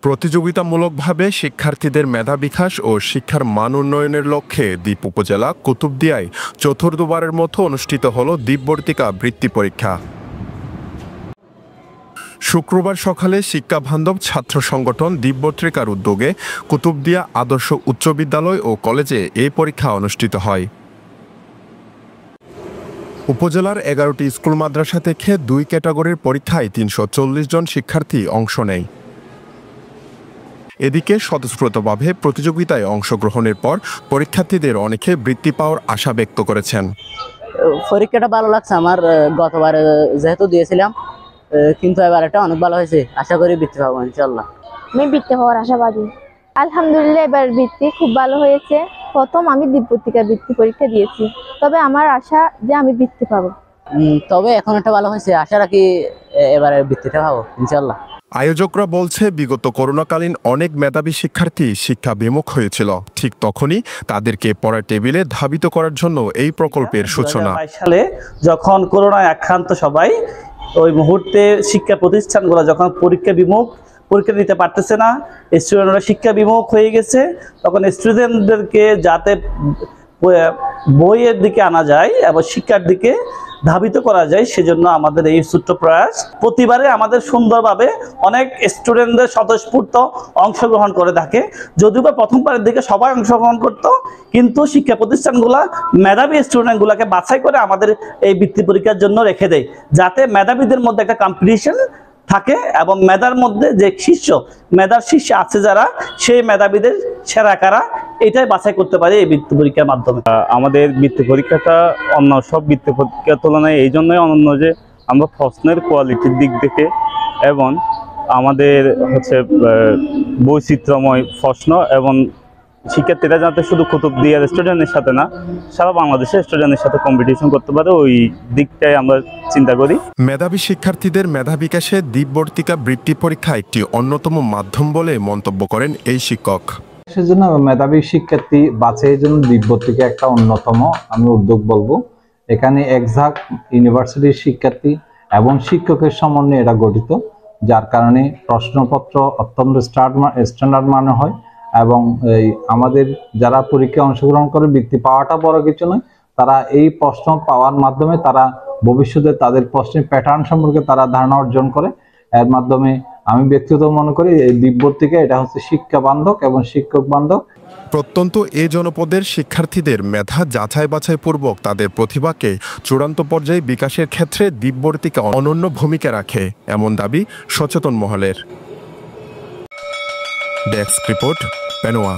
প্রতিযোগিতামূলকভাবে শিক্ষার্থীদের মেধা বিকাশ ও শিক্ষার মান উন্নয়নের লক্ষ্যে দ্বীপ উপজেলা কুতুবদিয়ায় চতুর্থবারের মতো অনুষ্ঠিত হল দ্বীপবর্তিকা বৃত্তি পরীক্ষা। শুক্রবার সকালে শিক্ষাবান্ধব ছাত্র সংগঠন দ্বীপবর্তিকার উদ্যোগে কুতুবদিয়া আদর্শ উচ্চ বিদ্যালয় ও কলেজে এই পরীক্ষা অনুষ্ঠিত হয়। উপজেলার 11টি স্কুল মাদ্রাসা থেকে 2 ক্যাটাগরির পরীক্ষায় 340 জন শিক্ষার্থী অংশ নেয়। এদিকে স্বতঃস্ফূর্তভাবে প্রতিযোগিতায় অংশগ্রহণের পর পরীক্ষার্থীদের অনেকে বৃত্তি পাওয়ার আশা ব্যক্ত করেছেন। পরীক্ষাটা ভালো লাগছে আমার, গতবার যেহেতু দিয়েছিলাম, কিন্তু এবার এটা অনেক ভালো হয়েছে। আশা করি বৃত্তি পাবো ইনশাআল্লাহ। আমি বৃত্তি পাওয়ার আশাবাদী। আলহামদুলিল্লাহ এবার বৃত্তি খুব ভালো হয়েছে। প্রথম আমি দ্বীপবর্তিকার বৃত্তি পরীক্ষা দিয়েছি, তবে আমার আশা যে আমি বৃত্তি পাবো। তবে এখন একটা ভালো হয়েছে, আশা রাখি এবারে বৃত্তিটা পাবো ইনশাআল্লাহ। আয়োজকরা বলছে বিগত করোনাকালীন অনেক মেধাবী শিক্ষার্থী শিক্ষা বিমুখ হয়েছিল, ঠিক তখনই তাদেরকে পড়ার টেবিলে ধাবিত করার জন্য এই প্রকল্পের সূচনা। 2022 সালে যখন করোনায় আক্রান্ত সবাই, ওই মুহূর্তে শিক্ষা প্রতিষ্ঠানগুলো যখন পরীক্ষা দিতে পারতেছে না, স্টুডেন্টরা শিক্ষা বিমুখ হয়ে গেছে, তখন স্টুডেন্টদেরকে যাতে বইয়ের দিকে আনা যায় এবং শিক্ষার দিকে ধাবিত করা যায়, সেজন্য আমাদের এই ছোট্ট প্রয়াস। প্রতিবারে আমাদের সুন্দরভাবে অনেক স্টুডেন্টদের স্বতঃস্ফূর্ত অংশগ্রহণ করে থাকে। যদিও বা প্রথমবারের দিকে সবাই অংশগ্রহণ করত, কিন্তু শিক্ষা প্রতিষ্ঠানগুলা মেধাবী স্টুডেন্টগুলোকে বাছাই করে আমাদের এই বৃত্তি পরীক্ষার জন্য রেখে দেয়, যাতে মেধাবীদের মধ্যে একটা কম্পিটিশন থাকে এবং মেধার শীর্ষে আছে যারা, সেই মেধাবীদের সেরা কারা, এটাই বাছাই করতে পারে এই বৃত্তি পরীক্ষার মাধ্যমে। আমাদের বৃত্তি পরীক্ষাটা অন্য সব বৃত্তি পরীক্ষার তুলনায় এই জন্যই অনন্য যে আমরা প্রশ্নের কোয়ালিটির দিক থেকে এবং আমাদের বৈচিত্র্যময় প্রশ্ন এবং শিক্ষার্থীরা যাতে শুধু কুতুবদিয়ার স্টুডেন্টের সাথে না, সারা বাংলাদেশের স্টুডেন্টের সাথে কম্পিটিশন করতে পারে, ওই দিকটাই আমরা চিন্তা করি। মেধাবী শিক্ষার্থীদের মেধা বিকাশে দ্বীপবর্তিকা বৃত্তি পরীক্ষা একটি অন্যতম মাধ্যম বলে মন্তব্য করেন এই শিক্ষক। সেজন্য মেধাবী শিক্ষার্থী বাছাইয়ের জন্য দ্বীপবর্তিকা একটা অন্যতম আমি উদ্যোগ বলবো। এখানে একঝাঁক ইউনিভার্সিটির শিক্ষার্থী এবং শিক্ষকের সমন্বয়ে এটা গঠিত, যার কারণে প্রশ্নপত্র অত্যন্ত স্ট্যান্ডার্ড মানে হয় এবং আমাদের যারা পরীক্ষায় অংশগ্রহণ করে বৃত্তি পাওয়াটা বড় কিছু নয়, তারা এই প্রশ্ন পাওয়ার মাধ্যমে তারা ভবিষ্যতে তাদের প্রশ্নের প্যাটার্ন সম্পর্কে তারা ধারণা অর্জন করে। এর মাধ্যমে আমি ব্যক্তিগত মনে করি এই দ্বীপবর্তিকা এটা হচ্ছে শিক্ষা বান্ধব এবং শিক্ষক বান্ধব। প্রত্যন্ত এই জনপদের শিক্ষার্থীদের মেধা যাচাই বাছাই পূর্বক তাদের প্রতিভাকে চূড়ান্ত পর্যায়ে বিকাশের ক্ষেত্রে দ্বীপবর্তিকা অনন্য ভূমিকা রাখে, এমন দাবি সচেতন মহলের। Desk report, Penowa.